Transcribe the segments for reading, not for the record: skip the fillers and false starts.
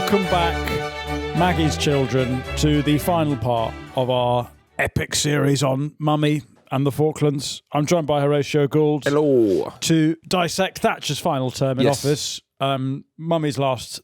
Welcome back, Maggie's children, to the final part of our epic series on Mummy and the Falklands. I'm joined by Horatio Gould. Hello. To dissect Thatcher's final term in Yes. office. Mummy's last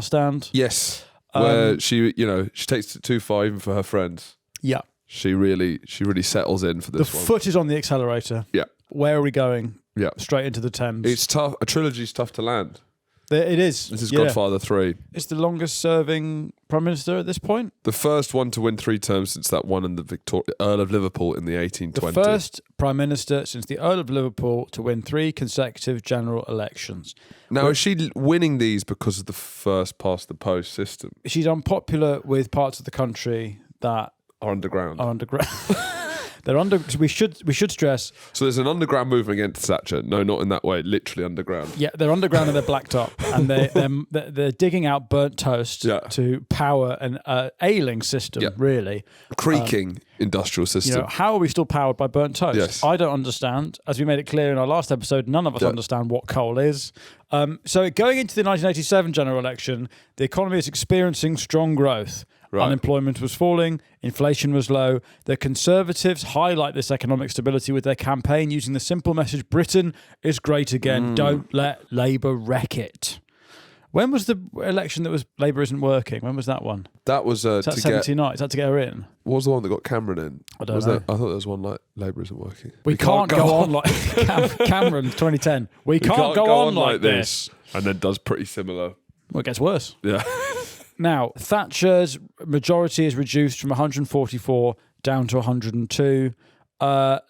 stand. Yes. Where she takes it too far even for her friends. Yeah. She really settles in for this The one. foot is on the accelerator. Yeah. Where are we going? Yeah. Straight into the Thames. It's tough. A trilogy's tough to land. It is. This is Godfather 3. It's the longest serving Prime Minister at this point. The first one to win 3 terms since that one in the Earl of Liverpool in the 1820s. The first Prime Minister since the Earl of Liverpool to win 3 consecutive general elections. Now, is she winning these because of the first past the post system? She's unpopular with parts of the country that Are underground. They're under. We should stress. So there's an underground movement against Thatcher. No, not in that way. Literally underground. Yeah, they're underground and they're blacked up, and they're digging out burnt toast to power an ailing system. Yeah. Really, Creaking industrial system. How are we still powered by burnt toast? Yes. I don't understand. As we made it clear in our last episode, none of us understand what coal is. So going into the 1987 general election, the economy is experiencing strong growth. Right. Unemployment was falling, inflation was low. The Conservatives highlight this economic stability with their campaign using the simple message, Britain is great again, don't let Labour wreck it. When was the election that was Labour isn't working? When was that one? That was Is that 79? Is that to get her in? What was the one that got Cameron in? I don't know. I thought there was one like Labour isn't working. We can't go on like Cameron 2010. We can't go on like this. And then does pretty similar. Well, it gets worse. Yeah. Now, Thatcher's majority is reduced from 144 down to 102.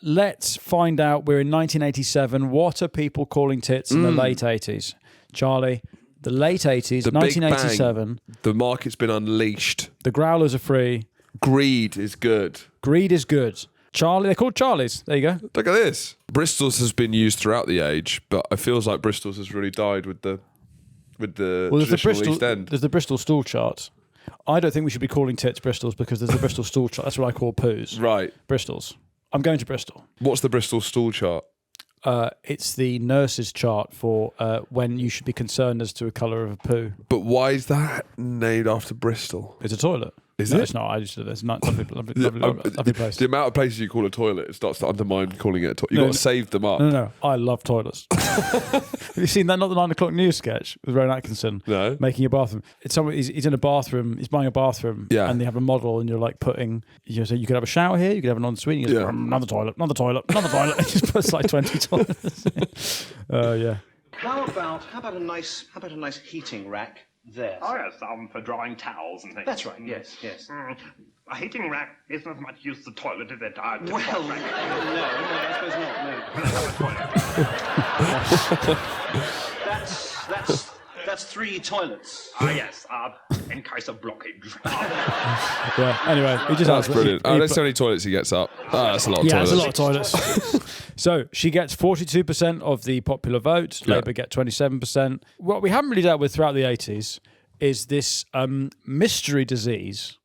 Let's find out. We're in 1987. What are people calling tits in the late 80s? Charlie, the late 80s, The 1987. The market's been unleashed. The growlers are free. Greed is good. Greed is good. Charlie, they're called Charlies. There you go. Look at this. Bristol's has been used throughout the age, but it feels like Bristol's has really died with the traditional East End. There's the Bristol stool chart. I don't think we should be calling tits Bristols because there's the Bristol stool chart. That's what I call poos. Right. Bristols. I'm going to Bristol. What's the Bristol stool chart? It's the nurse's chart for when you should be concerned as to a colour of a poo. But why is that named after Bristol? It's a toilet. Is no, it? It's not. I just it's not lovely place. The amount of places you call a toilet, it starts to undermine calling it a toilet. You've got to save them up. No. I love toilets. Have you seen that? Not the 9 o'clock news sketch with Rowan Atkinson? No. Making a bathroom. It's someone. He's in a bathroom. He's buying a bathroom. Yeah. And they have a model, and you're like putting. So you could have a shower here. You could have an ensuite. You go, another toilet. It just puts like 20 toilets. Yeah. How about a nice heating rack there? Oh yes, for drying towels and things. That's right. Yes. A heating rack isn't as much use as the toilet as it are. Well, no, I suppose not. No. That's 3 toilets. Ah yes, in case of blockage. Yeah. Anyway, he just That's asked. brilliant. That's the only toilets he gets up. That's a lot of Yeah, toilets. it's a lot of toilets. So she gets 42% of the popular vote. Yeah. Labour get 27%. What we haven't really dealt with throughout the 80s is this mystery disease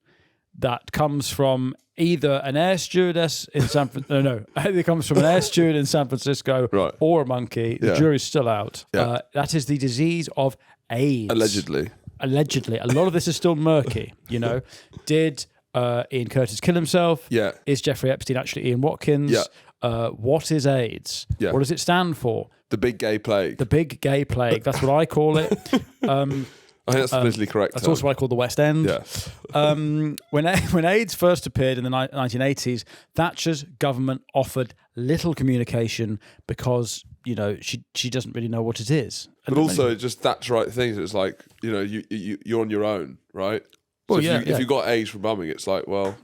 that comes from either an air stewardess in San Francisco. It comes from an air steward in San Francisco or a monkey. The jury's still out. Yeah. That is the disease of AIDS. Allegedly. A lot of this is still murky. Did Ian Curtis kill himself? Yeah. Is Jeffrey Epstein actually Ian Watkins? Yeah. What is AIDS? Yeah. What does it stand for? The big gay plague. The big gay plague. That's what I call it. I think that's politically correct. That's also what I call the West End. Yeah. When AIDS first appeared in the 1980s, Thatcher's government offered little communication because she doesn't really know what it is. But also, just Thatcherite things. It's like you're on your own, right? Well, so if you got AIDS from bumming, it's like, well,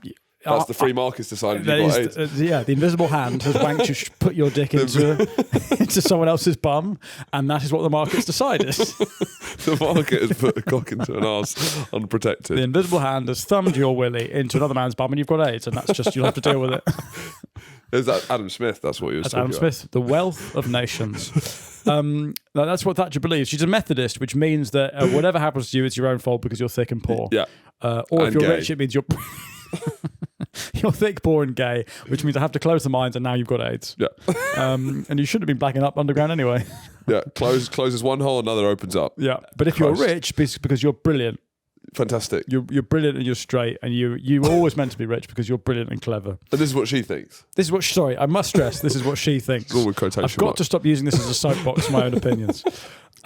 that's the free market's decided you got AIDS. The invisible hand has wanked you put your dick into someone else's bum, and that is what the market's decided. The market has put a cock into an arse unprotected. The invisible hand has thumbed your willy into another man's bum, and you've got AIDS, and that's just you'll have to deal with it. Is that Adam Smith? That's what he was That's talking Adam about. Smith, the wealth of nations. That's what Thatcher believes. She's a Methodist, which means that whatever happens to you, it's your own fault because you're thick and poor. Yeah. Or And if you're gay. rich, it means you're you're thick, poor, and gay, which means I have to close the mines, and now you've got AIDS. Yeah. And you shouldn't have been blacking up underground anyway. Yeah. Closes one hole, another opens up. Yeah. But if you're rich, because you're brilliant, Fantastic. You're brilliant and you're straight, and you were always meant to be rich because you're brilliant and clever. And this is what she thinks. This is what. Sorry, I must stress. This is what she thinks. All with quotation I've got to stop using this as a soapbox for my own opinions.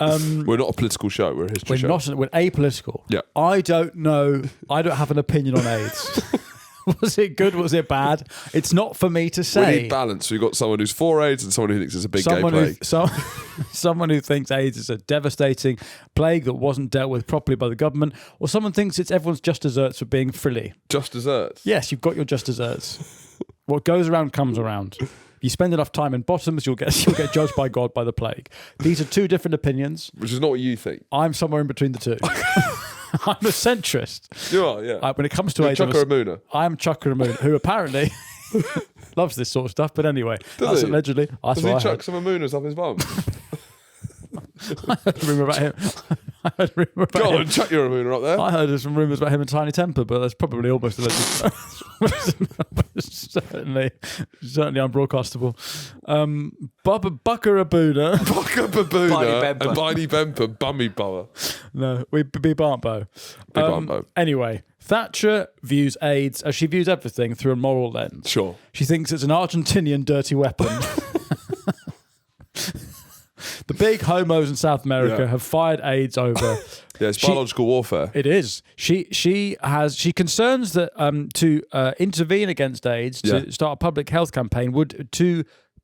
We're not a political show. We're a history show. We're apolitical. Yeah. I don't know. I don't have an opinion on AIDS. Was it good? Was it bad? It's not for me to say. We need balance. We've got someone who's for AIDS and someone who thinks it's a big gay plague. Someone who thinks AIDS is a devastating plague that wasn't dealt with properly by the government, or someone thinks it's everyone's just desserts for being frilly. Just desserts? Yes, you've got your just desserts. What goes around comes around. If you spend enough time in bottoms, you'll get judged by God by the plague. These are two different opinions. Which is not what you think. I'm somewhere in between the two. I'm a centrist. You are, yeah. When it comes to AIDS, Chuckaramuna. I'm Chuckaramuna, who apparently loves this sort of stuff. But anyway, that's he? allegedly. That's Does what he I chuck heard. some Amunas up his bum? I heard a rumour about him. I heard a rumour about Go him. on, chuck your Amuna up there. I heard some rumours about him and Tiny Temper, but that's probably almost alleged. certainly unbroadcastable. Buckarabuna. Buckarabuna and Biny Bemper, Bummy Bower. No, we be Barnbo. Anyway, Thatcher views AIDS as she views everything through a moral lens. Sure. She thinks it's an Argentinian dirty weapon. The big homos in South America have fired AIDS over. Yeah, it's biological warfare. It is. She concerns that to intervene against AIDS, to start a public health campaign, would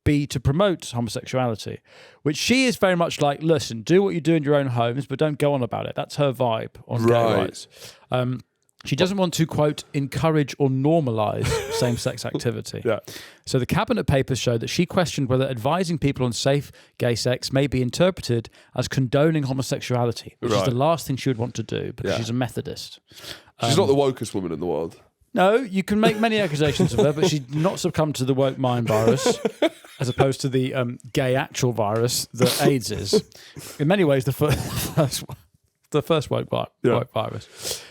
be to promote homosexuality, which she is very much like, listen, do what you do in your own homes, but don't go on about it. That's her vibe on gay rights. She doesn't want to, quote, encourage or normalise same-sex activity. Yeah. So the cabinet papers show that she questioned whether advising people on safe gay sex may be interpreted as condoning homosexuality, which is the last thing she would want to do because she's a Methodist. She's not the wokest woman in the world. No, you can make many accusations of her, but she's not succumbed to the woke mind virus, as opposed to the gay actual virus that AIDS is. In many ways, the first woke virus.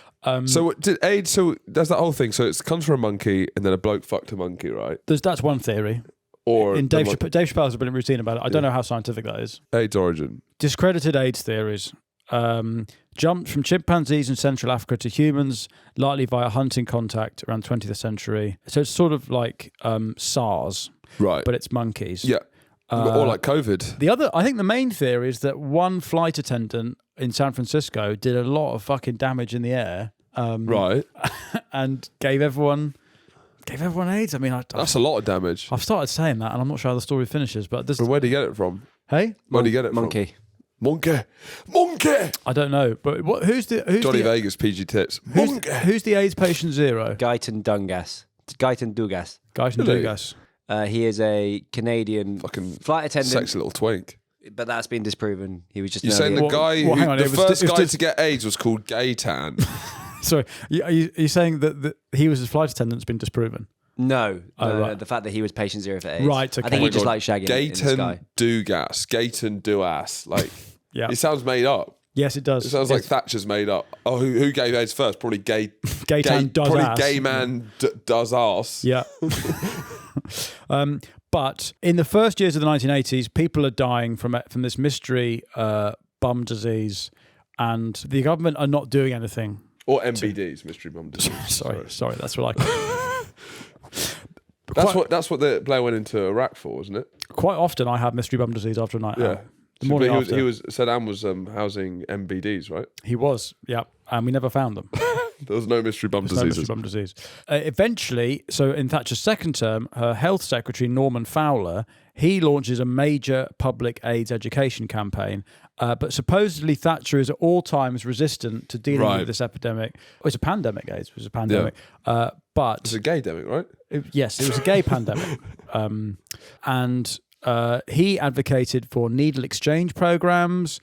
So did AIDS? So there's that whole thing. So it comes from a monkey, and then a bloke fucked a monkey, right? That's one theory. Or in Dave Chappelle has a brilliant routine about it. I don't know how scientific that is. AIDS origin. Discredited AIDS theories. Jumped from chimpanzees in Central Africa to humans, likely via hunting contact around 20th century. So it's sort of like SARS, right? But it's monkeys. Yeah. Or like COVID. I think the main theory is that one flight attendant in San Francisco did a lot of fucking damage in the air, right, and gave everyone AIDS. I mean, that's a lot of damage. I've started saying that, and I'm not sure how the story finishes. But where do you get it from? Hey, where do you get it Monkey. from? Monkey. I don't know, but who's Johnny Vegas PG tips? Who's the AIDS patient zero? Guyton Dugas. He is a Canadian fucking flight attendant. Sexy little twink. But that's been disproven. He was just. You're saying the guy, the first guy to get AIDS was called Gaytan. Sorry, are you saying that he was his flight attendant has been disproven? No, right. The fact that he was patient zero for AIDS. Right, okay. I think he just liked shagging in the sky. Gaytan Dugas. Like, yeah. It sounds made up. Yes, it does. It sounds like Thatcher's made up. Oh, who gave AIDS first? Probably Gaytan does probably ass. gay man does ass. Yeah. But in the first years of the 1980s, people are dying from this mystery bum disease, and the government are not doing anything. Or MBDs, mystery bum disease. Sorry, that's what I call it. That's what the Blair went into Iraq for, wasn't it? Quite often, I have mystery bum disease after a night out. The So morning after. Saddam was housing MBDs, right? He was, yeah, and we never found them. There was no mystery bum disease. Eventually, so in Thatcher's second term, her health secretary, Norman Fowler, he launches a major public AIDS education campaign. But supposedly Thatcher is at all times resistant to dealing with this epidemic. Oh, it's a pandemic, AIDS. It was a pandemic. Yeah. But it's a gaydemic, right? Yes, it was a gay pandemic. And he advocated for needle exchange programs,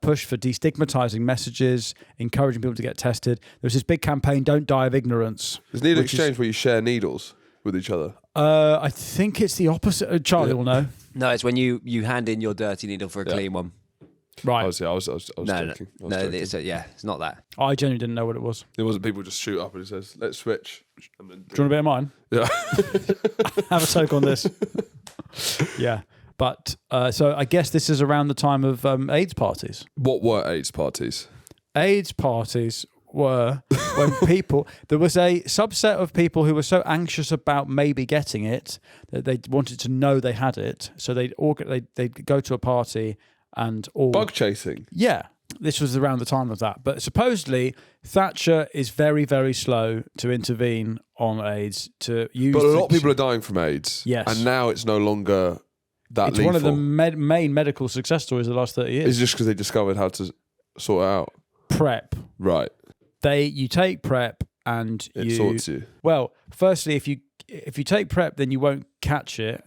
push for destigmatizing messages, encouraging people to get tested. There was this big campaign, Don't Die of Ignorance. Is needle exchange where you share needles with each other? I think it's the opposite. Charlie will know. No, it's when you hand in your dirty needle for a clean one. Right. I was joking. It's not that. I genuinely didn't know what it was. It wasn't people just shoot up and it says, let's switch. And then do you want a bit of mine? Yeah. Have a take on this. Yeah. But so I guess this is around the time of AIDS parties. What were AIDS parties? AIDS parties were when there was a subset of people who were so anxious about maybe getting it that they wanted to know they had it. So they'd go to a party and all bug chasing. Yeah, this was around the time of that. But supposedly Thatcher is very, very slow to intervene on AIDS. But a lot of people are dying from AIDS. Yes, and now it's no longer that. It's lethal. one of the main medical success stories of the last 30 years. It's just because they discovered how to sort it out. PrEP. Right. You take PrEP and it sorts you. Well, firstly, if you take PrEP, then you won't catch it,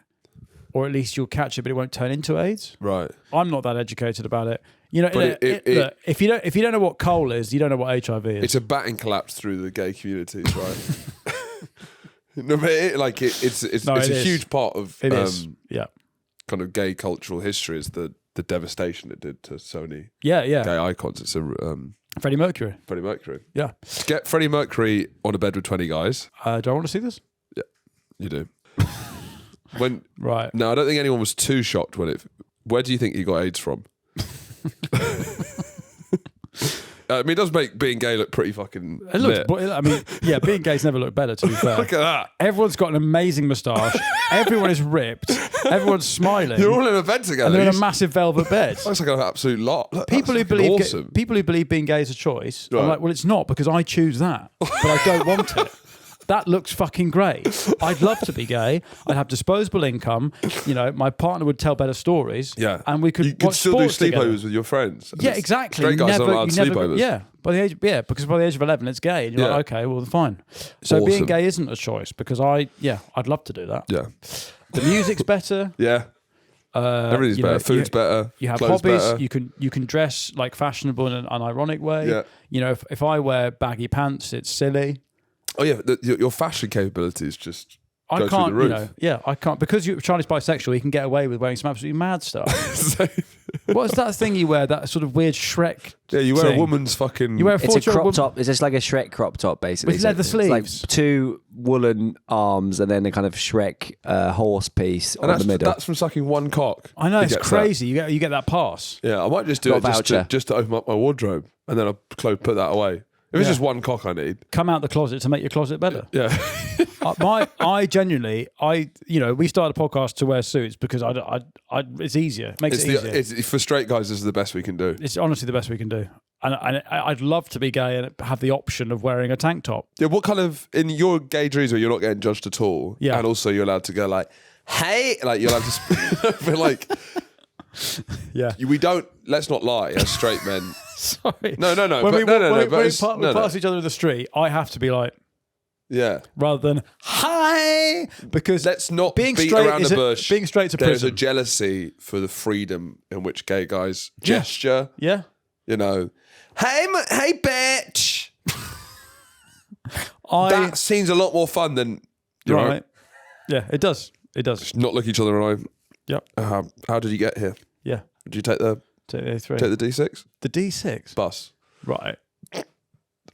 or at least you'll catch it, but it won't turn into AIDS. Right. I'm not that educated about it. You know, look, if you don't know what coal is, you don't know what HIV is. It's a batting collapse through the gay communities, right? No, but it's a huge part of kind of gay cultural history is the devastation it did to so many gay icons. It's Freddie Mercury. Freddie Mercury. Yeah. Get Freddie Mercury on a bed with 20 guys. Do I want to see this? Yeah, you do. Right. No, I don't think anyone was too shocked when Where do you think he got AIDS from? I mean, it does make being gay look pretty fucking lit. Being gay's never looked better, to be fair. Look at that. Everyone's got an amazing moustache. Everyone is ripped. Everyone's smiling. You're all in a bed together. And they're in a massive velvet bed. Looks like an absolute lot. People who believe being gay is a choice. Right. I'm like, well, it's not because I choose that, but I don't want it. That looks fucking great. I'd love to be gay. I'd have disposable income. You know, my partner would tell better stories. Yeah, and we could watch still do sports together. sleepovers with your friends. Yeah, exactly. Straight guys aren't allowed sleepovers. Because by the age of 11, it's gay, and you're like, okay, well, fine. So being gay isn't a choice because I'd love to do that. Yeah, the music's better. Yeah. Everything's better. Food's better. You have hobbies. Better. You can dress like fashionable in an unironic way. Yeah. You know, if I wear baggy pants, it's silly. Oh yeah, your fashion capabilities just I go can't. through the roof. I can't because Charlie's bisexual. He can get away with wearing some absolutely mad stuff. What's that thing you wear? That sort of weird Shrek. Yeah, you wear thing? a woman's fucking. You wear it's a crop top. It's just like a Shrek crop top, basically. With leather sleeves, it's like 2 woolen arms, and then a kind of Shrek horse piece on the middle. That's from sucking one cock. I know it's crazy. You get that pass. Yeah, I might just do it just to open up my wardrobe, and then I'll put that away. If it's just one cock I need. Come out the closet to make your closet better. Yeah. I genuinely, we started a podcast to wear suits because it's easier. It makes it easier. For straight guys, this is the best we can do. It's honestly the best we can do. And I'd love to be gay and have the option of wearing a tank top. Yeah, what kind of, in your gay dreams where you're not getting judged at all, and also you're allowed to go like, hey, like you're allowed to feel like, we don't, let's not lie, as straight men. Sorry. No. When we pass each other in the street, I have to be like, rather than hi, because let's not being beat straight around the bush. Being straight to there's prison. a jealousy for the freedom in which gay guys gesture. Yeah. You know, hey bitch. That seems a lot more fun than right. Yeah, it does. Just not look each other in the eye. Yep. How did you get here? Yeah. Did you take the A3? Take the D6? The D6 bus. Right.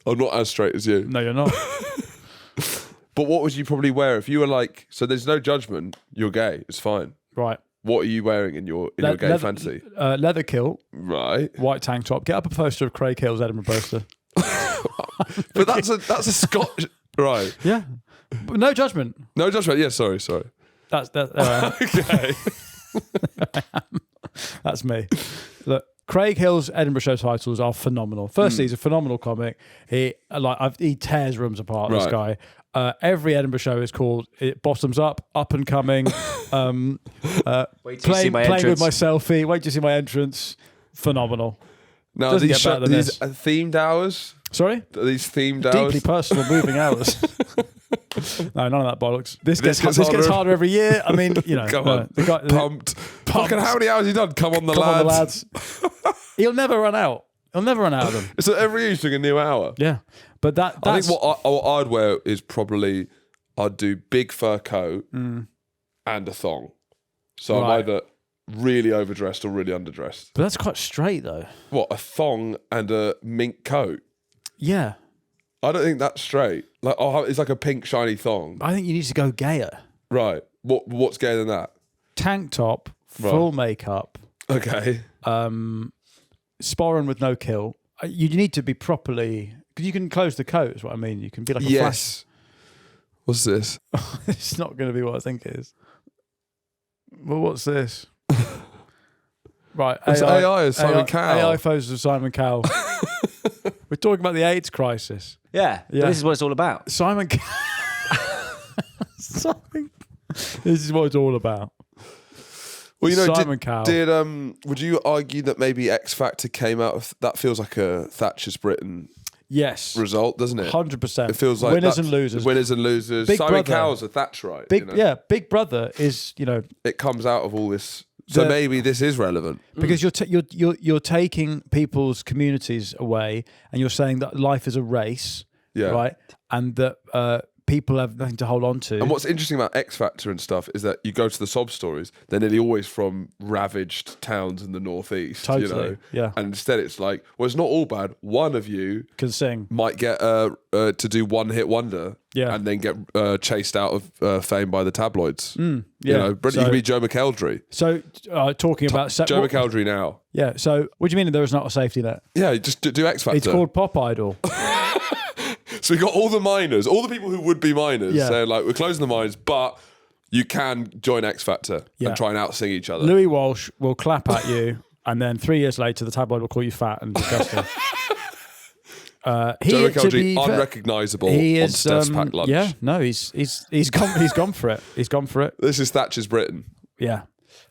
I'm not as straight as you. No, you're not. But what would you probably wear if you were like? So there's no judgment. You're gay. It's fine. Right. What are you wearing in your gay fantasy? Leather kilt. Right. White tank top. Get up a poster of Craig Hill's Edinburgh poster. But that's a Scotch. Right. Yeah. No judgment. No judgment. Yeah. Sorry. That's okay. That's me. Look, Craig Hill's Edinburgh show titles are phenomenal. Firstly, he's a phenomenal comic. He tears rooms apart. This guy. Every Edinburgh show is called Bottoms Up, Up and Coming. Playing with my selfie. Wait to see my entrance. Phenomenal. Now these themed hours. Sorry? Are these themed hours? Deeply personal moving hours. No, none of that bollocks. This gets harder every year. I mean, Come on. Pumped. Fucking how many hours have you done? Come on, the lads. He'll never run out. He'll never run out of them. So every year he's doing a new hour. Yeah. But I think what I'd wear is probably I'd do big fur coat and a thong. So I'm either really overdressed or really underdressed. But that's quite straight though. What, a thong and a mink coat? Yeah. I don't think that's straight. Like, it's like a pink shiny thong. I think you need to go gayer. Right. What's gayer than that? Tank top, full makeup. Okay. Sporran with no kill. You need to be properly, because you can close the coat. Is what I mean. You can be like a flash. What's this? It's not going to be what I think it is. Well, what's this? Right, it's AI is Simon Cowell. AI photos of Simon Cowell. We're talking about the AIDS crisis. Yeah. This is what it's all about. Simon Cowell. This is what it's all about. Well, you know, Simon Cowell. Would you argue that maybe X-Thachtor came out of that? Feels like a Thatcher's Britain. Yes. Result, doesn't it? 100%. It feels like winners and losers. Winners and losers. Big Simon Brother. Cowell's a Thatcherite. Big Brother is, you know, it comes out of all this. So maybe this is relevant because you're taking people's communities away, and you're saying that life is a race, right? And that people have nothing to hold on to. And what's interesting about X-Thachtor and stuff is that you go to the sob stories, they're nearly always from ravaged towns in the northeast. Totally, you know? yeah. And instead it's like, well, it's not all bad. One of you can sing, might get to do one hit wonder, and then get chased out of fame by the tabloids. You know, you could be Joe McElderry. So talking about Joe McElderry now. Yeah. So what do you mean there is not a safety net? Yeah, just do X-Thachtor. It's called Pop Idol. So we got all the minors, all the people who would be minors, saying like, we're closing the mines, but you can join X-Thachtor and try and out-sing each other. Louis Walsh will clap at you, and then 3 years later, the tabloid will call you fat and disgusting. Joe McElderry, unrecognisable on Steph's packed lunch. Yeah, no, he's gone for it. He's gone for it. This is Thatcher's Britain. Yeah.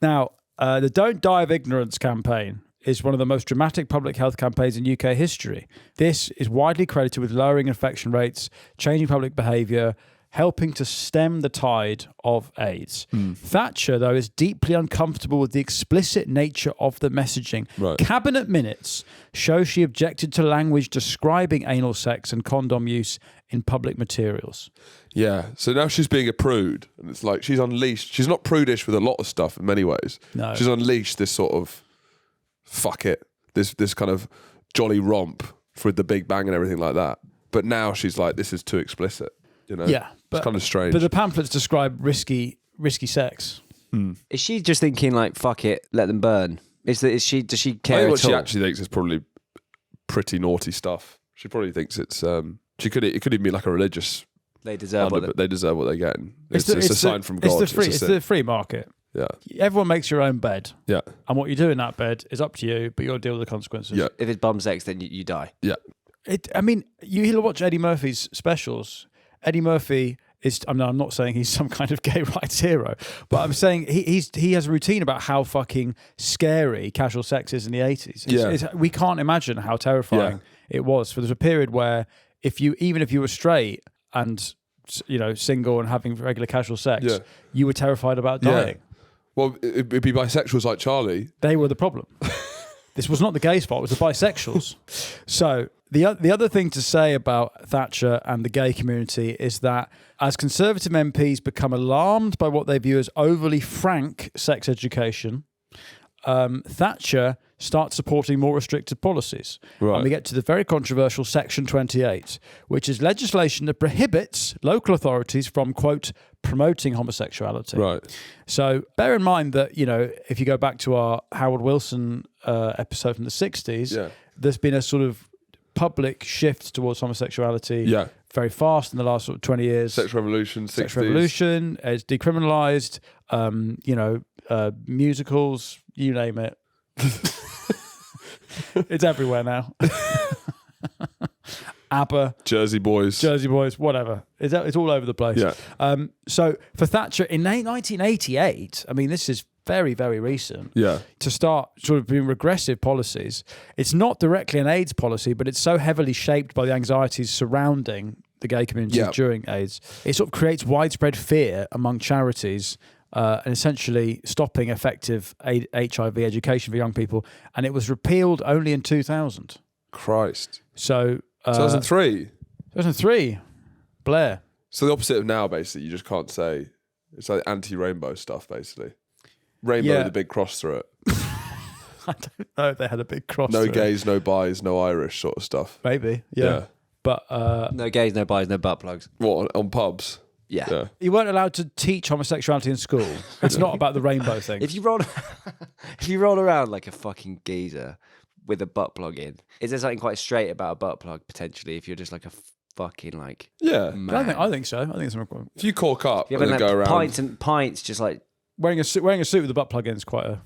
Now, the Don't Die of Ignorance campaign is one of the most dramatic public health campaigns in UK history. This is widely credited with lowering infection rates, changing public behaviour, helping to stem the tide of AIDS. Thatcher, though, is deeply uncomfortable with the explicit nature of the messaging. Right. Cabinet minutes show she objected to language describing anal sex and condom use in public materials. Yeah, so now she's being a prude, and it's like she's unleashed. She's not prudish with a lot of stuff in many ways. No. She's unleashed this sort of fuck it, this kind of jolly romp with the Big Bang and everything like that. But now she's like, this is too explicit. You know? Yeah, it's kind of strange. But the pamphlets describe risky sex. Is she just thinking like, fuck it, let them burn? Does she care I think at what she all? actually thinks is probably pretty naughty stuff. She probably thinks it's it could even be like a religious. They deserve what they deserve what they're getting. It's a sign from God. It's the free market. Yeah. Everyone makes your own bed. Yeah. And what you do in that bed is up to you, but you'll deal with the consequences. Yeah. If it's bum sex, then you die. Yeah. I mean, you'll watch Eddie Murphy's specials. Eddie Murphy is, I'm not saying he's some kind of gay rights hero, but I'm saying he has a routine about how fucking scary casual sex is in the 80s. We can't imagine how terrifying it was. For there's a period where even if you were straight and, you know, single and having regular casual sex, you were terrified about dying. Well, it'd be bisexuals like Charlie. They were the problem. This was not the gays' fault, it was the bisexuals. So the other thing to say about Thatcher and the gay community is that as Conservative MPs become alarmed by what they view as overly frank sex education, Thatcher starts supporting more restrictive policies. Right. And we get to the very controversial Section 28, which is legislation that prohibits local authorities from, quote, promoting homosexuality. Right. So bear in mind that, you know, if you go back to our Howard Wilson episode from the 60s, there's been a sort of public shift towards homosexuality very fast in the last sort of 20 years. Sex revolution, 60s. Sex revolution, it's decriminalised, musicals, you name it. It's everywhere now. ABBA, Jersey Boys, whatever. It's all over the place. Yeah. So for Thatcher in 1988, I mean, this is very, very recent. Yeah. To start sort of being regressive policies, it's not directly an AIDS policy, but it's so heavily shaped by the anxieties surrounding the gay community during AIDS. It sort of creates widespread fear among charities. And essentially stopping effective HIV education for young people. And it was repealed only in 2000. Christ. So 2003. 2003. Blair. So the opposite of now, basically. You just can't say. It's like anti-rainbow stuff, basically. Rainbow with a big cross through it. I don't know if they had a big cross. No gays, no bis, no Irish sort of stuff. Maybe, yeah. But no gays, no bis, no butt plugs. What, on pubs? Yeah. You weren't allowed to teach homosexuality in school. It's not about the rainbow thing. If you roll around like a fucking geezer with a butt plug in. Is there something quite straight about a butt plug potentially? If you're just like a fucking like man? I think so. I think it's if you cork up and then go around pints and pints, just like wearing a suit with a butt plug in is quite a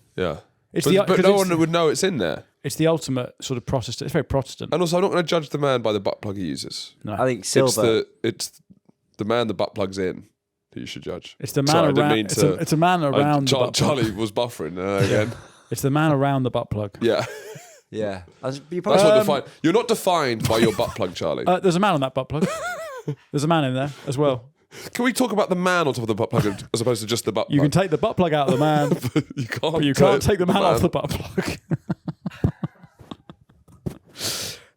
but no one would know it's in there. It's the ultimate sort of Protestant. It's very Protestant. And also, I'm not going to judge the man by the butt plug he uses. No, I think silver. It's the man the butt plug's in that you should judge. It's the man around. It's a man around. The butt plug. Charlie was buffering again. It's the man around the butt plug. Yeah. Yeah. That's what you're not defined by your butt plug, Charlie. There's a man on that butt plug. There's a man in there as well. Can we talk about the man on top of the butt plug as opposed to just the butt plug? You can take the butt plug out of the man. But you can't take the man off the butt plug.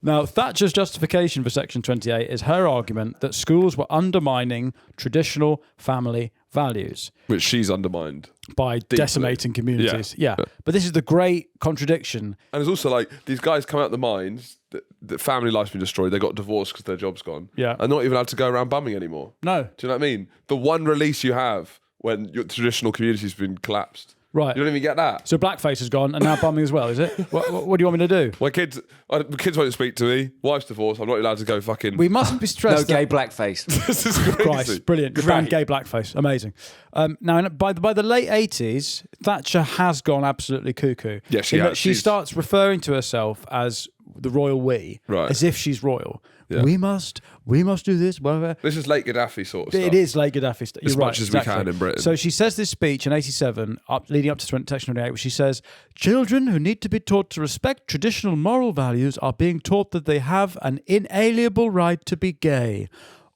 Now, Thatcher's justification for Section 28 is her argument that schools were undermining traditional family values. Which she's undermined. By decimating communities. Yeah. But this is the great contradiction. And it's also like, these guys come out the mines, that family life's been destroyed, they got divorced because their job's gone. Yeah. And not even allowed to go around bumming anymore. No. Do you know what I mean? The one release you have when your traditional community's been collapsed. Right. You don't even get that. So blackface is gone and now bumming as well, is it? What do you want me to do? My kids won't speak to me. Wife's divorced. I'm not allowed to go fucking... We mustn't be stressed. No gay blackface. This is crazy. Christ, brilliant. You found gay blackface. Amazing. Now, by the late 80s, Thatcher has gone absolutely cuckoo. Yeah, she has. She starts referring to herself as the royal we, as if she's royal. Yeah. We must do this, whatever. This is late Gaddafi sort of stuff. It is late Gaddafi stuff. As much as we can in Britain. So she says this speech in 87, leading up to Section 28, where she says, children who need to be taught to respect traditional moral values are being taught that they have an inalienable right to be gay.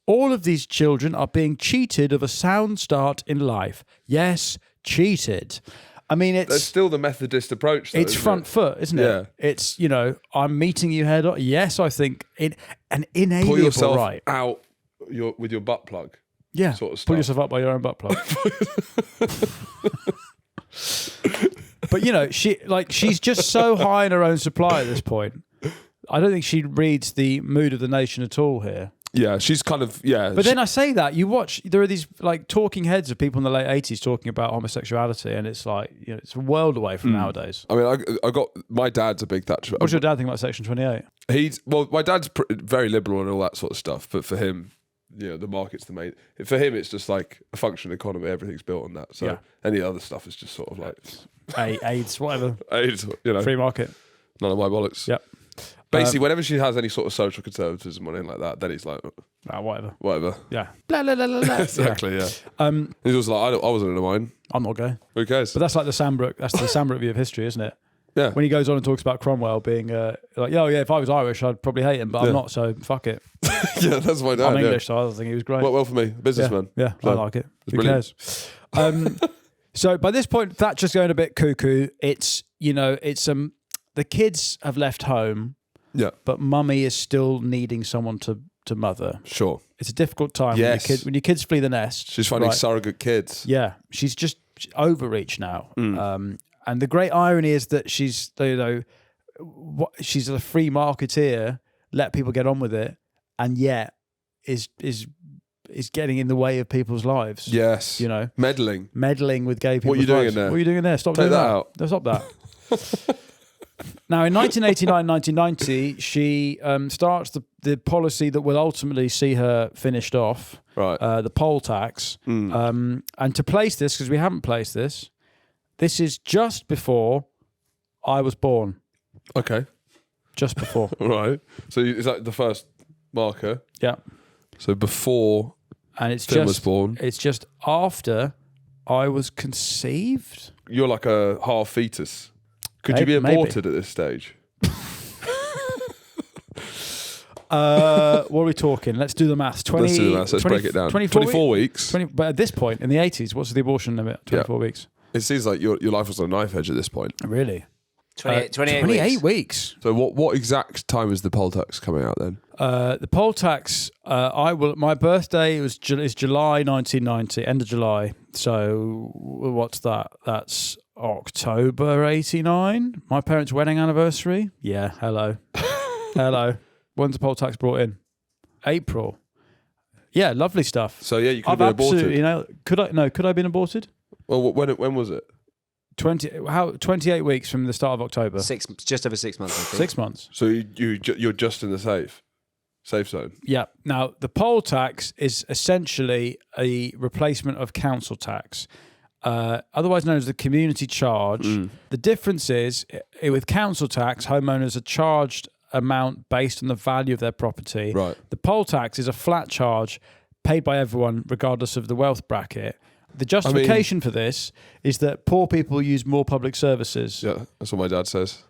All of these children are being cheated of a sound start in life. Yes, cheated. I mean, it's still the Methodist approach, though, it's front foot, isn't it? Yeah. It's, I'm meeting you head on. Yes, I think an inalienable pull yourself right. out with your butt plug. Yeah, sort of stuff. Pull yourself up by your own butt plug. But, she's just so high in her own supply at this point. I don't think she reads the mood of the nation at all here. Yeah, she's kind of, But then I say that, you watch, there are these talking heads of people in the late 80s talking about homosexuality, and it's like, it's a world away from nowadays. I mean, I got, my dad's a big Thatcher. What's your dad think about Section 28? My dad's very liberal and all that sort of stuff, but for him, the market's the main, for him it's just like a functional economy, everything's built on that. So any other stuff is just sort of like... AIDS, whatever. AIDS, Free market. None of my bollocks. Yep. Basically, whenever she has any sort of social conservatism or anything like that, then he's like, whatever. Yeah. Blah, blah, blah, blah, blah. Exactly, yeah. He's also like, I wasn't in a mine. I'm not gay. Who cares? But that's like the Sandbrook. That's the Sandbrook view of history, isn't it? Yeah. When he goes on and talks about Cromwell being if I was Irish, I'd probably hate him, but I'm not, so fuck it. Yeah, that's my dad. I'm English, so I think he was great. Well for me, businessman. Yeah, I like it. Who cares? So by this point, Thatcher's going a bit cuckoo. It's the kids have left home. Yeah, but mummy is still needing someone to mother. Sure, it's a difficult time. Yes. when your kids flee the nest. She's finding surrogate kids. Yeah, she's just overreach now. And the great irony is that she's she's a free marketeer, let people get on with it, and yet is getting in the way of people's lives. Yes, meddling with gay people's lives. What are you doing in there? What are you doing in there? Stop doing that out. Stop that. Now, in 1989-1990, she starts the policy that will ultimately see her finished off, the poll tax. And to place this, because we haven't placed this is just before I was born. Okay. Just before. Right. So is that the first marker? Yeah. So before Tim was born. It's just after I was conceived. You're like a half fetus. Could you be aborted at this stage? What are we talking? Let's do the maths. Let's do the maths. Let's break it down. 24 weeks. But at this point, in the 80s, what's the abortion limit? 24 weeks. It seems like your life was on a knife edge at this point. Really? 28 weeks. So what exact time is the poll tax coming out then? The poll tax, my birthday is July 1990, end of July. So what's that? That's October 89. My parents' wedding anniversary. Yeah, hello. Hello. When's the poll tax brought in? April. Yeah, lovely stuff. So yeah, you could have been aborted. Could I have been aborted? Well, when was it? 28 weeks from the start of October. Just over 6 months, I think. 6 months. So you're just in the safe zone. Yeah. Now, the poll tax is essentially a replacement of council tax, otherwise known as the community charge. The difference is, with council tax, homeowners are charged amount based on the value of their property. Right. The poll tax is a flat charge paid by everyone, regardless of the wealth bracket. The justification for this is that poor people use more public services. Yeah, that's what my dad says.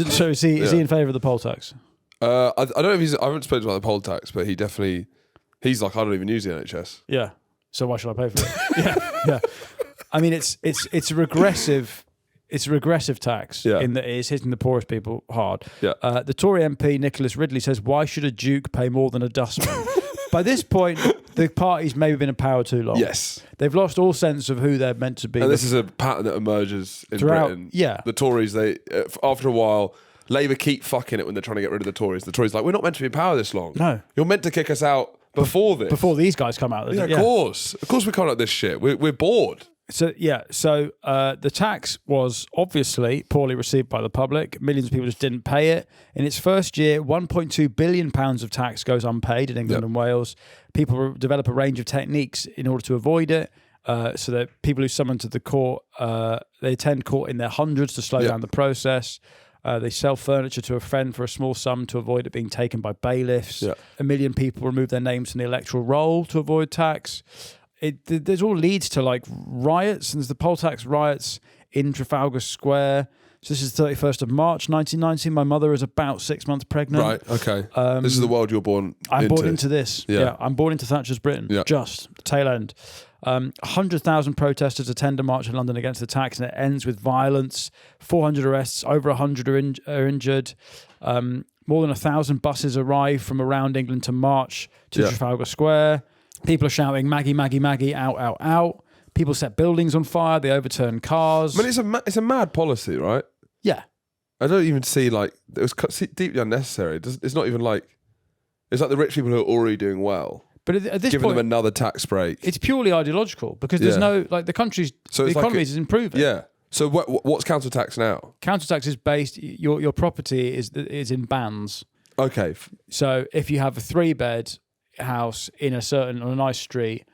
So is he in favour of the poll tax? I don't know if I haven't spoken about the poll tax, but he's like, I don't even use the NHS. Yeah. So why should I pay for it? yeah. I mean, it's a regressive. It's a regressive tax in that it is hitting the poorest people hard. Yeah. The Tory MP Nicholas Ridley says, "Why should a duke pay more than a dustman?" By this point, the party's maybe been in power too long. Yes. They've lost all sense of who they're meant to be. And this is a pattern that emerges in throughout, Britain. Yeah. The Tories, they after a while, Labour keep fucking it when they're trying to get rid of the Tories. The Tories are like, we're not meant to be in power this long. No. You're meant to kick us out before this. Before these guys come out. Yeah, of course. Of course we can't like this shit. We're bored. So the tax was obviously poorly received by the public. Millions of people just didn't pay it. In its first year, £1.2 billion of tax goes unpaid in England and Wales. People develop a range of techniques in order to avoid it. So that people who summon to the court, they attend court in their hundreds to slow down the process. They sell furniture to a friend for a small sum to avoid it being taken by bailiffs. Yeah. 1 million people remove their names from the electoral roll to avoid tax. There's all leads to like riots, and there's the poll tax riots in Trafalgar Square. So this is the 31st of March 1990. My mother is about 6 months pregnant. Right, okay. This is the world you're born I'm born into this. Yeah. I'm born into Thatcher's Britain. Yeah. Just the tail end. 100,000 protesters attend a march in London against the tax, and it ends with violence. 400 arrests, over 100 are injured. More than 1,000 buses arrive from around England to march to Trafalgar Square. People are shouting, Maggie, Maggie, Maggie, out, out, out. People set buildings on fire. They overturn cars. I mean, it's a mad policy, right? Yeah. I don't even see, like, it was deeply unnecessary. It's not even like, it's like the rich people who are already doing well. But at this giving point, them another tax break. It's purely ideological because there's no, like, the economy is improving. Yeah. So what's council tax now? Council tax is based, your property is in bands. Okay. So if you have a 3-bed house on a nice street,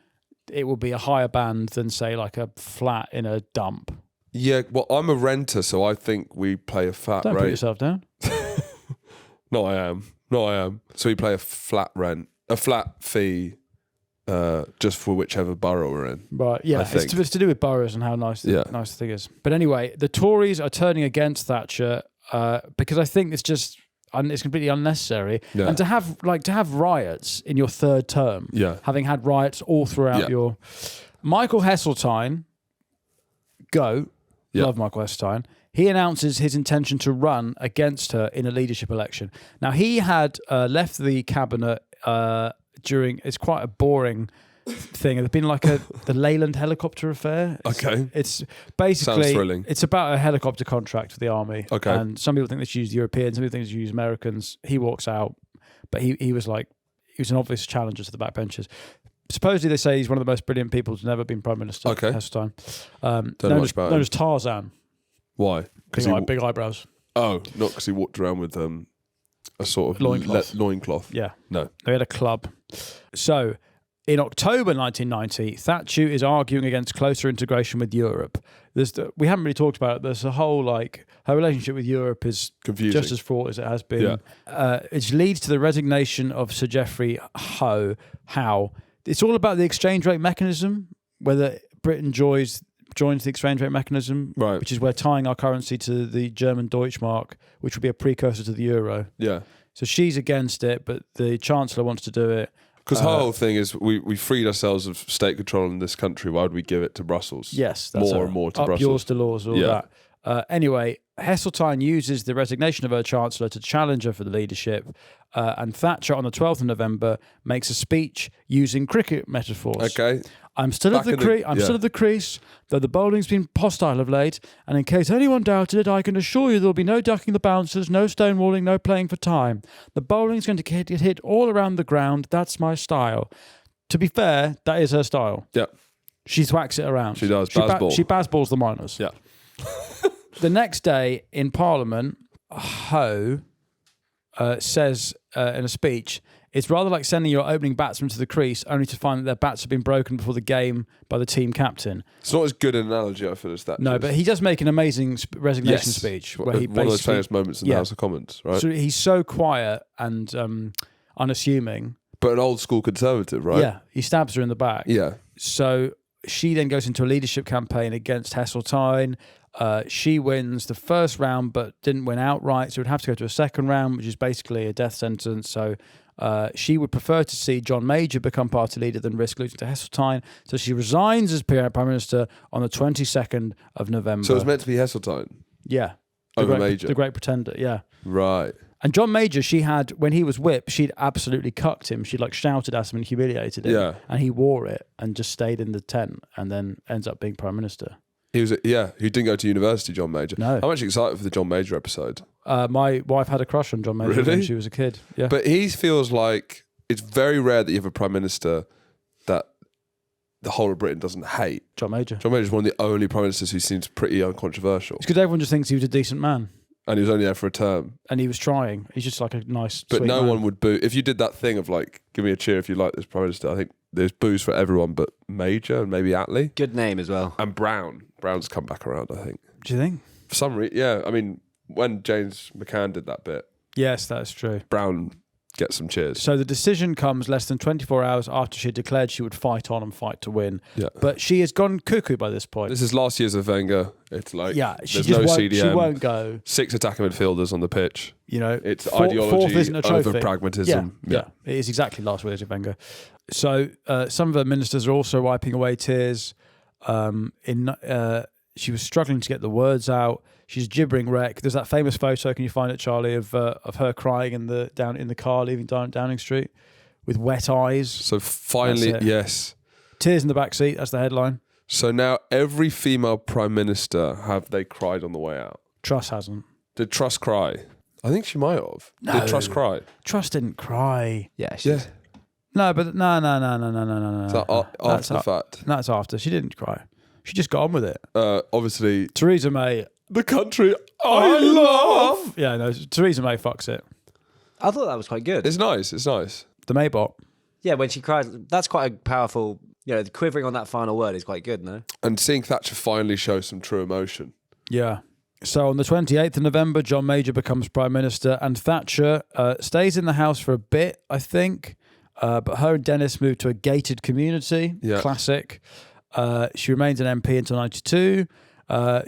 it will be a higher band than, say, like a flat in a dump. Yeah, well, I'm a renter, so I think we play a flat rate. Don't put yourself down. No, I am. So we play a flat fee, just for whichever borough we're in. Right, yeah. It's to do with boroughs and how nice the thing is. But anyway, the Tories are turning against Thatcher because I think it's completely unnecessary. Yeah. And to have riots in your third term, having had riots all throughout your... Michael Heseltine, love Michael Heseltine, he announces his intention to run against her in a leadership election. Now, he had left the cabinet it's quite a boring thing. There's been like the Leyland helicopter affair. It's basically... Sounds thrilling. It's about a helicopter contract for the army. Okay. And some people think they should use Europeans, some people think they should use Americans. He walks out, but he was an obvious challenger to the backbenchers. Supposedly they say he's one of the most brilliant people who's never been Prime Minister. Okay. Heseltine. Known as Tarzan. Why? Because big eyebrows. Oh, not because he walked around with a sort of loincloth. Yeah. No. They had a club. So, in October 1990, Thatcher is arguing against closer integration with Europe. We haven't really talked about it. There's a whole, her relationship with Europe is confusing, just as fraught as it has been. Yeah. It leads to the resignation of Sir Geoffrey Howe. It's all about the exchange rate mechanism, whether Britain joins the exchange rate mechanism, right, which is we're tying our currency to the German Deutschmark, which would be a precursor to the euro. Yeah. So she's against it, but the Chancellor wants to do it. Because her whole thing is we freed ourselves of state control in this country. Why would we give it to Brussels? Yes. That's more and more to up Brussels. Yours to laws, all that. Anyway, Heseltine uses the resignation of her Chancellor to challenge her for the leadership. And Thatcher, on the 12th of November, makes a speech using cricket metaphors. Okay. I'm still of the crease, though the bowling's been hostile of late, and in case anyone doubted it, I can assure you there'll be no ducking the bouncers, no stonewalling, no playing for time. The bowling's going to get hit all around the ground. That's my style. To be fair, that is her style. Yeah. She thwacks it around. She does. She bazballs the minors. Yeah. the next day in Parliament, Ho says in a speech, it's rather like sending your opening batsman to the crease only to find that their bats have been broken before the game by the team captain. It's not as good an analogy, I feel, as that. No, but he does make an amazing resignation speech. Where he one of those famous moments in the House of Commons, right? So he's so quiet and unassuming. But an old school conservative, right? Yeah, he stabs her in the back. Yeah. So she then goes into a leadership campaign against Heseltine. She wins the first round but didn't win outright, so would have to go to a second round, which is basically a death sentence. So she would prefer to see John Major become party leader than risk losing to Heseltine. So she resigns as Prime Minister on the 22nd of November. So it was meant to be Heseltine? Yeah. Over Major? The Great Pretender, yeah. Right. And John Major, she had, when he was whipped, she'd absolutely cucked him. She'd like shouted at him and humiliated him. Yeah. And he wore it and just stayed in the tent and then ends up being Prime Minister. He didn't go to university, John Major. No. I'm actually excited for the John Major episode. My wife had a crush on John Major when she was a kid. Yeah. But he feels like it's very rare that you have a Prime Minister that the whole of Britain doesn't hate. John Major. John Major is one of the only Prime Ministers who seems pretty uncontroversial. It's because everyone just thinks he was a decent man. And he was only there for a term. And he was trying. He's just like a nice, But sweet no man. one would boo. If you did that thing of like, give me a cheer if you like this Prime Minister, I think there's boos for everyone but Major and maybe Attlee. Good name as well. And Brown. Brown's come back around, I think. Do you think? For some reason, yeah. I mean, when James McCann did that bit, Yes, that's true. Brown gets some cheers. So the decision comes less than 24 hours after she declared she would fight on and fight to win. Yeah. But she has gone cuckoo by this point. This is last year's of Wenger. It's like, she there's just no won't, CDM. She won't go. 6 attacking midfielders on the pitch. You know, It's fourth ideology isn't a trophy. over pragmatism. Yeah. It is exactly last year's of Wenger. So some of her ministers are also wiping away tears. She was struggling to get the words out. She's gibbering wreck. There's that famous photo. Can you find it, Charlie, of her crying down in the car leaving Downing Street with wet eyes? So finally, yes. Tears in the back seat. That's the headline. So now every female Prime Minister, have they cried on the way out? Truss hasn't. Did Truss cry? I think she might have. No. Did Truss cry? Truss didn't cry. Yeah. No, but no. Is that after the fact? That's after. She didn't cry. She just got on with it. Obviously, Theresa May. the country I love. Yeah, no, Theresa May fucks it. I thought that was quite good. It's nice. It's nice. The Maybot. Yeah, when she cried, that's quite a powerful, the quivering on that final word is quite good, no? And seeing Thatcher finally show some true emotion. Yeah. So on the 28th of November, John Major becomes Prime Minister and Thatcher stays in the House for a bit, I think. But her and Dennis moved to a gated community. Yeah. Classic. She remains an MP until 92.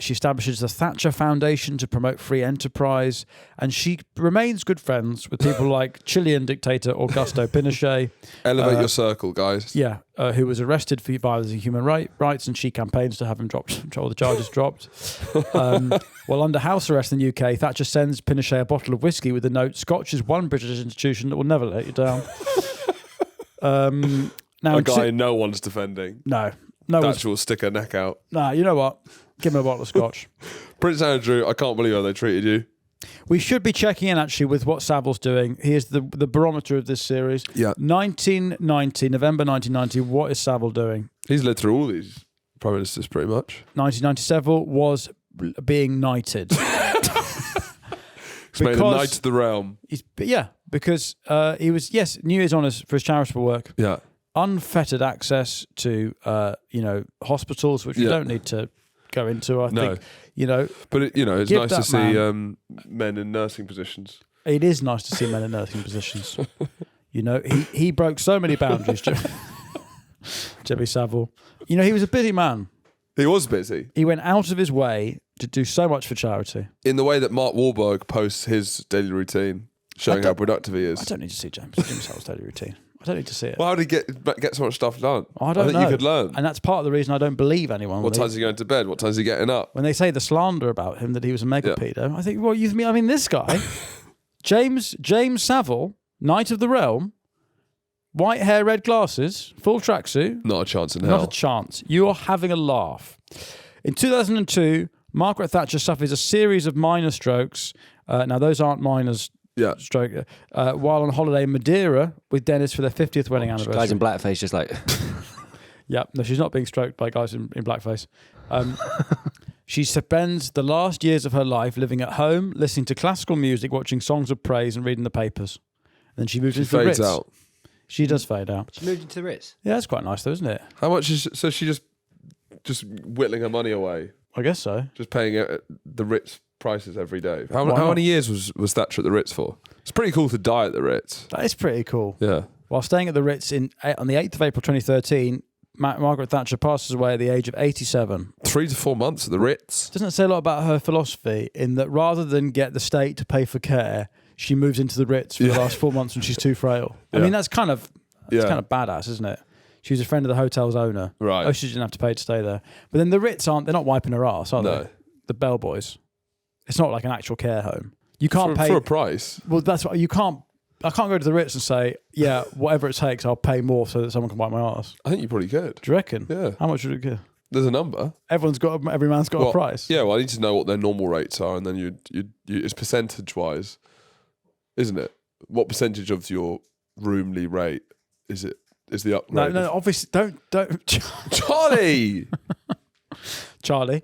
She establishes the Thatcher Foundation to promote free enterprise, and she remains good friends with people like Chilean dictator Augusto Pinochet. Elevate your circle, guys. Yeah, who was arrested for violating human rights, and she campaigns to have him all the charges dropped. While under house arrest in the UK, Thatcher sends Pinochet a bottle of whiskey with the note, "Scotch is one British institution that will never let you down." Now, a guy no one's defending. No Thatcher will stick her neck out. Nah, you know what? Give him a bottle of Scotch. Prince Andrew, I can't believe how they treated you. We should be checking in actually with what Savile's doing. He is the barometer of this series. Yeah. November 1990, what is Savile doing? He's led through all these Prime Ministers pretty much. 1990, Savile was being knighted. He's made a knight of the realm. Because he was, New Year's honours for his charitable work. Yeah. Unfettered access to, hospitals, which we don't need to go into, I think. But, it's nice to see men in nursing positions. It is nice to see men in nursing positions. He broke so many boundaries, Jimmy Savile. He was a busy man. He was busy. He went out of his way to do so much for charity. In the way that Mark Wahlberg posts his daily routine, showing how productive he is. I don't need to see Jimmy Savile's daily routine. I don't need to see it. Well, how did he get so much stuff done? I don't know. You could learn. And that's part of the reason I don't believe anyone. What time's he going to bed? What time's he getting up? When they say the slander about him that he was a mega pedo, I think, well, I mean, this guy, James Savile, Knight of the Realm, white hair, red glasses, full tracksuit. Not a chance in hell. Not a chance. You are having a laugh. In 2002, Margaret Thatcher suffers a series of minor strokes. Now, those aren't minors. Yeah. Stroke. While on holiday in Madeira with Dennis for their 50th wedding anniversary. Guys in blackface just like... Yeah, no, she's not being stroked by guys in blackface. She spends the last years of her life living at home, listening to classical music, watching songs of praise, and reading the papers. And then she moves into the Ritz. Out. She does fade out. She moved into the Ritz. Yeah, that's quite nice, though, isn't it? How much is so? She just whittling her money away. I guess so. Just paying the Ritz prices every day. How many years was Thatcher at the Ritz for? It's pretty cool to die at the Ritz. That is pretty cool. Yeah. While staying at the Ritz on the 8th of April 2013, Margaret Thatcher passes away at the age of 87. 3 to 4 months at the Ritz. Doesn't it say a lot about her philosophy in that rather than get the state to pay for care, she moves into the Ritz for the last 4 months when she's too frail? I mean, that's kind of badass, isn't it? She was a friend of the hotel's owner. Right. Oh, she didn't have to pay to stay there. But then the Ritz they're not wiping her ass, are they? The bellboys. It's not like an actual care home. You can't pay for a price. Well, that's what I can't go to the Ritz and say, yeah, whatever it takes, I'll pay more so that someone can wipe my ass. I think you probably could. Do you reckon? Yeah. How much would it get? There's a number. Every man's got a price. Yeah, well, I need to know what their normal rates are, and then you it's percentage wise, isn't it? What percentage of your roomly rate is it? Is the upgrade? No, obviously don't Charlie. Charlie,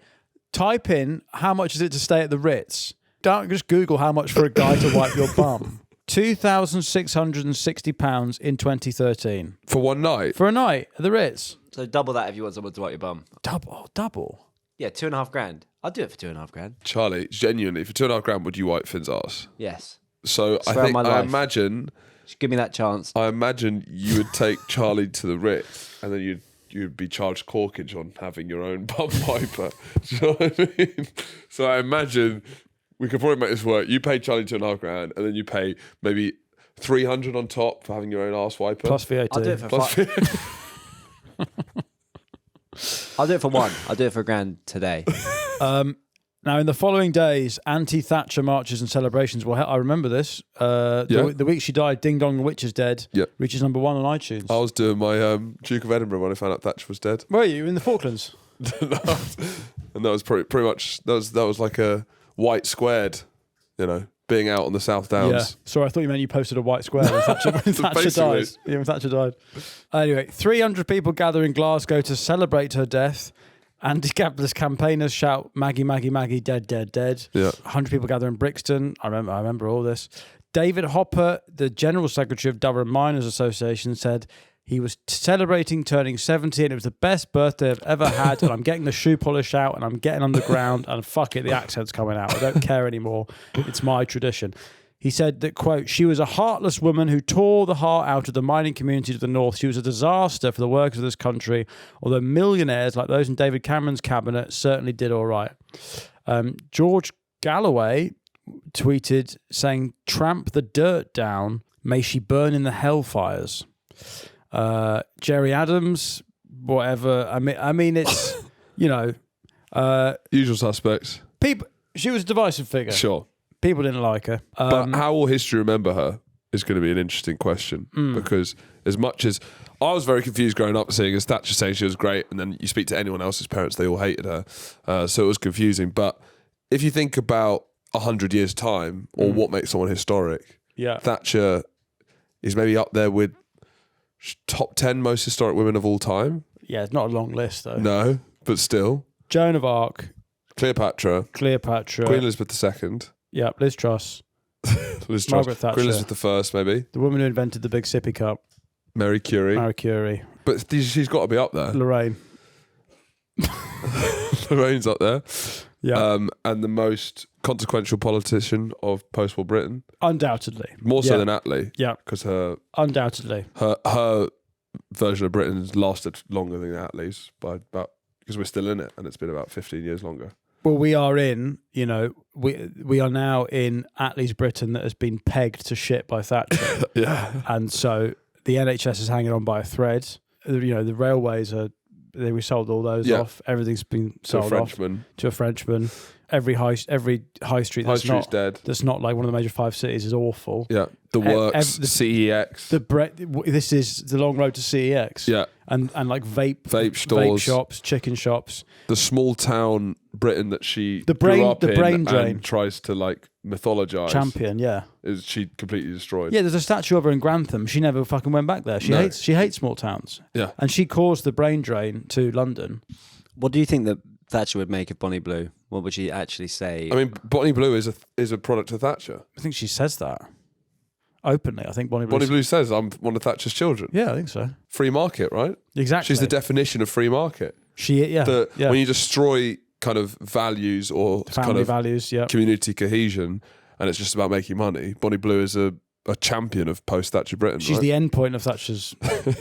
type in how much is it to stay at the Ritz. Don't just Google how much for a guy to wipe your bum. £2,660 in 2013 for one night. For a night at the Ritz. So double that if you want someone to wipe your bum. Double. Yeah, $2,500. I'd do it for $2,500. Charlie, genuinely, for $2,500, would you wipe Finn's ass? Yes. So I imagine. Just give me that chance. I imagine you would take Charlie to the Ritz, and then you'd be charged corkage on having your own bum wiper. Do you know what I mean? So I imagine we could probably make this work. You pay Charlie $2,500, and then you pay maybe $300 on top for having your own arse wiper. Plus VAT. I'll do it for I'll do it for one. I'll do it for $1,000 today. Now, in the following days, anti-Thatcher marches and celebrations. Well, I remember this. The week she died, Ding Dong the Witch is Dead reaches #1 on iTunes. I was doing my Duke of Edinburgh when I found out Thatcher was dead. Were you in the Falklands? And that was pretty much that was like a white squared, being out on the South Downs. Yeah. Sorry, I thought you meant you posted a white square when Thatcher died. Yeah, when Thatcher died. Anyway, 300 people gather in Glasgow to celebrate her death. Anti-capitalist campaigners shout, Maggie, Maggie, Maggie, dead, dead, dead. Yeah. 100 people gather in Brixton. I remember all this. David Hopper, the General Secretary of Durham Miners Association, said he was celebrating turning 70 and it was the best birthday I've ever had, and I'm getting the shoe polish out and I'm getting underground and fuck it, the accent's coming out. I don't care anymore. It's my tradition. He said that, quote, she was a heartless woman who tore the heart out of the mining community to the north. She was a disaster for the workers of this country, although millionaires like those in David Cameron's cabinet certainly did all right. George Galloway tweeted saying, tramp the dirt down, may she burn in the hellfires. Jerry Adams, whatever. I mean, it's, usual suspects. She was a divisive figure. Sure. People didn't like her. But how will history remember her is going to be an interesting question. Because as much as I was very confused growing up seeing as Thatcher saying she was great, and then you speak to anyone else's parents, they all hated her. So it was confusing. But if you think about 100 years' time, or what makes someone historic, Thatcher is maybe up there with top 10 most historic women of all time. Yeah, it's not a long list, though. No, but still. Joan of Arc. Cleopatra. Queen Elizabeth II. Yeah, Liz Truss. Liz Truss. Margaret Thatcher. Queen Elizabeth I, maybe. The woman who invented the big sippy cup. Mary Curie. But she's got to be up there. Lorraine. Lorraine's up there. Yeah. And the most consequential politician of post-war Britain. Undoubtedly. More so than Attlee. Yeah. Because undoubtedly. Her version of Britain has lasted longer than Attlee's because we're still in it, and it's been about 15 years longer. Well, we are in, we are now in Attlee's Britain that has been pegged to shit by Thatcher. Yeah. And so the NHS is hanging on by a thread. The railways we sold all those off. Everything's been sold off to a Frenchman. Every high street street's dead. That's not like one of the major 5 cities is awful. Yeah. The works, CEX. This is the long road to CEX. Yeah. And like vape stores, vape shops, chicken shops. The small town Britain that she brain drain and tries to mythologize. Champion, yeah. Is she completely destroyed? Yeah, there's a statue of her in Grantham. She never fucking went back there. She hates small towns. Yeah. And she caused the brain drain to London. What do you think that Thatcher would make of Bonnie Blue? What would she actually say? I mean, Bonnie Blue is a product of Thatcher. I think she says that openly. I think Bonnie Blue says, I'm one of Thatcher's children. Yeah, I think so. Free market, right? Exactly. She's the definition of free market. Yeah. When you destroy kind of values or family kind of values, community cohesion, and it's just about making money, Bonnie Blue is a champion of post-Thatcher Britain. She's the end point of Thatcher's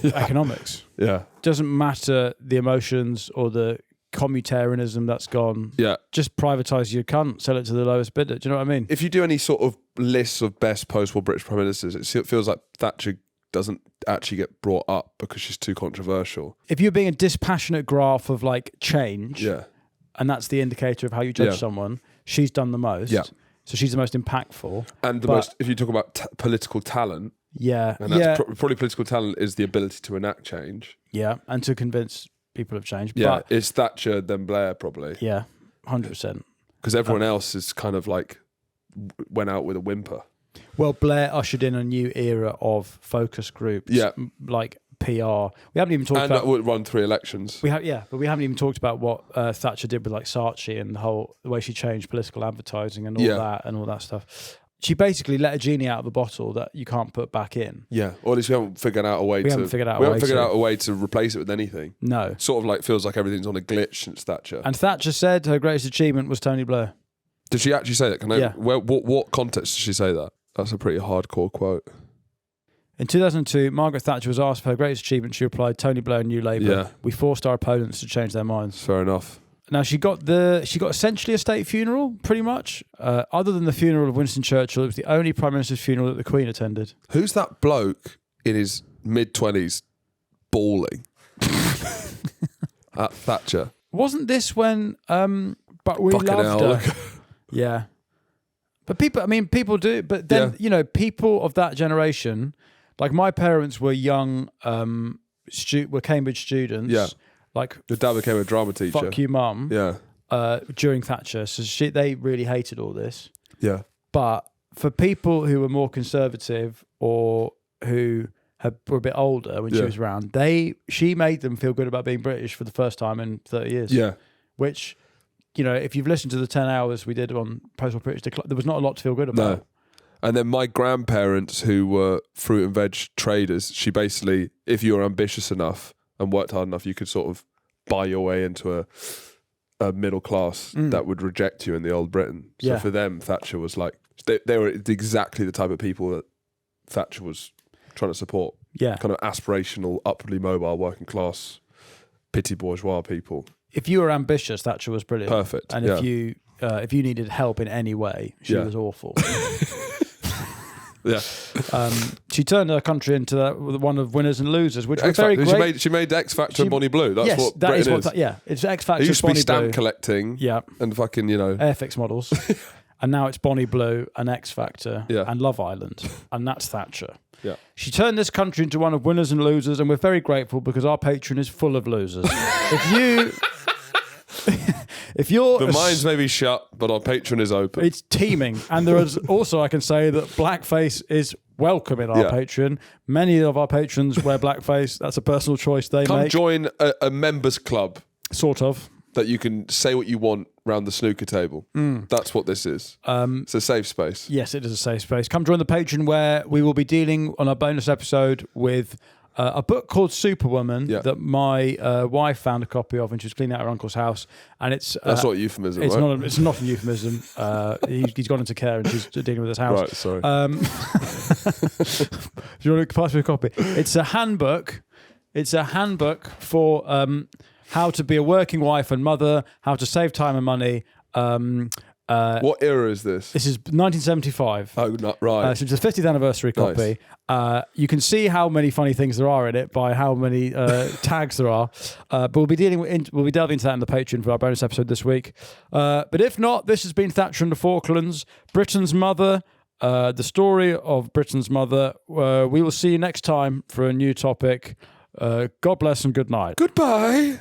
economics. Yeah. Doesn't matter the emotions or the commutarianism that's gone. Yeah. Just privatise your cunt, sell it to the lowest bidder. Do you know what I mean? If you do any sort of lists of best post-war British prime ministers, it feels like Thatcher doesn't actually get brought up because she's too controversial. If you're being a dispassionate graph of like change, yeah, and that's the indicator of how you judge someone, she's done the most. Yeah. So she's the most impactful. And most, if you talk about political talent, yeah, and that's probably political talent is the ability to enact change. Yeah, and to convince people of change. Yeah, but it's Thatcher, then Blair, probably. Yeah, 100%. Because everyone else is kind of like went out with a whimper. Well, Blair ushered in a new era of focus groups. Yeah, like PR. We haven't even talked about. And that would run 3 elections. But we haven't even talked about what Thatcher did with like Saatchi and the way she changed political advertising and all that stuff. She basically let a genie out of the bottle that you can't put back in. Yeah, or at least we haven't figured out a way. We haven't figured out a way to replace it with anything. No, sort of like feels like everything's on a glitch since Thatcher. And Thatcher said her greatest achievement was Tony Blair. Did she actually say that? What context did she say that? That's a pretty hardcore quote. In 2002, Margaret Thatcher was asked for her greatest achievement. She replied, Tony Blair and New Labour. Yeah. We forced our opponents to change their minds. Fair enough. Now, she got essentially a state funeral, pretty much. Other than the funeral of Winston Churchill, it was the only Prime Minister's funeral that the Queen attended. Who's that bloke in his mid-20s bawling at Thatcher? Wasn't this when... but we Fucking loved her. Yeah. But people do. But then, people of that generation, like my parents were young, were Cambridge students. Yeah. Like your dad became a drama teacher. Fuck you, mum. Yeah. During Thatcher, so they really hated all this. Yeah. But for people who were more conservative or who were a bit older when she was around, she made them feel good about being British for the first time in 30 years. Yeah. Which, if you've listened to the 10 hours we did on post-war British decline, there was not a lot to feel good about. No. And then my grandparents, who were fruit and veg traders, she basically, if you were ambitious enough and worked hard enough, you could sort of buy your way into a middle class that would reject you in the old Britain. So for them, Thatcher was like, they were exactly the type of people that Thatcher was trying to support. Yeah. Kind of aspirational, upwardly mobile, working class, petit bourgeois people. If you were ambitious, Thatcher was brilliant. Perfect. And if you needed help in any way, she was awful. Yeah. She turned her country into one of winners and losers, which was very great. She made X-Thachtor and Bonnie Blue. That's what that Britain is. It's X-Thachtor. It used to be stamp Blue. collecting. Yeah. And fucking, Airfix models. And now it's Bonnie Blue and X-Factor and Love Island. And that's Thatcher. Yeah. She turned this country into one of winners and losers, and we're very grateful because our Patreon is full of losers. If you're the minds may be shut, but our Patreon is open. It's teeming, and there is also, I can say that blackface is welcome in our Patreon. Many of our patrons wear blackface. That's a personal choice they make. Come join a members club, sort of, that you can say what you want round the snooker table. That's what this is. It's a safe space. Yes, it is a safe space. Come join the Patreon, where we will be dealing on a bonus episode with a book called Superwoman that my wife found a copy of when she was cleaning out her uncle's house, and it's that's not a euphemism. It's right? not. It's not a euphemism. He's gone into care and she's dealing with his house. Right. Sorry. Do you want to pass me a copy? It's a handbook. It's a handbook for how to be a working wife and mother, how to save time and money. What era is this? This is 1975. Oh, right. So it's a 50th anniversary copy. Nice. You can see how many funny things there are in it by how many tags there are. But we'll be delving into that in the Patreon for our bonus episode this week. But if not, this has been Thatcher and the Falklands, Britain's mother, the story of Britain's mother. We will see you next time for a new topic. God bless and good night. Goodbye.